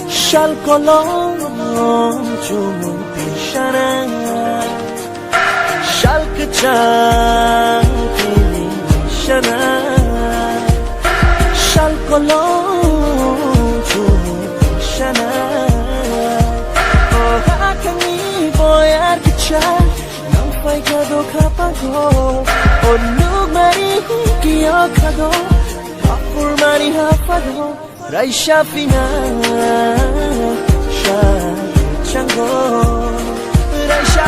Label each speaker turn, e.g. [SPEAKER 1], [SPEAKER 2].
[SPEAKER 1] Shal kolom chumu pishana Shal kacang kini shana Shal kolom chumu pishana Oh hakani boyar kacang Nang fai kado kapago Oh nug mari kiyo kado Kapur mari hafado Raisha Pina Shah Chango Raisha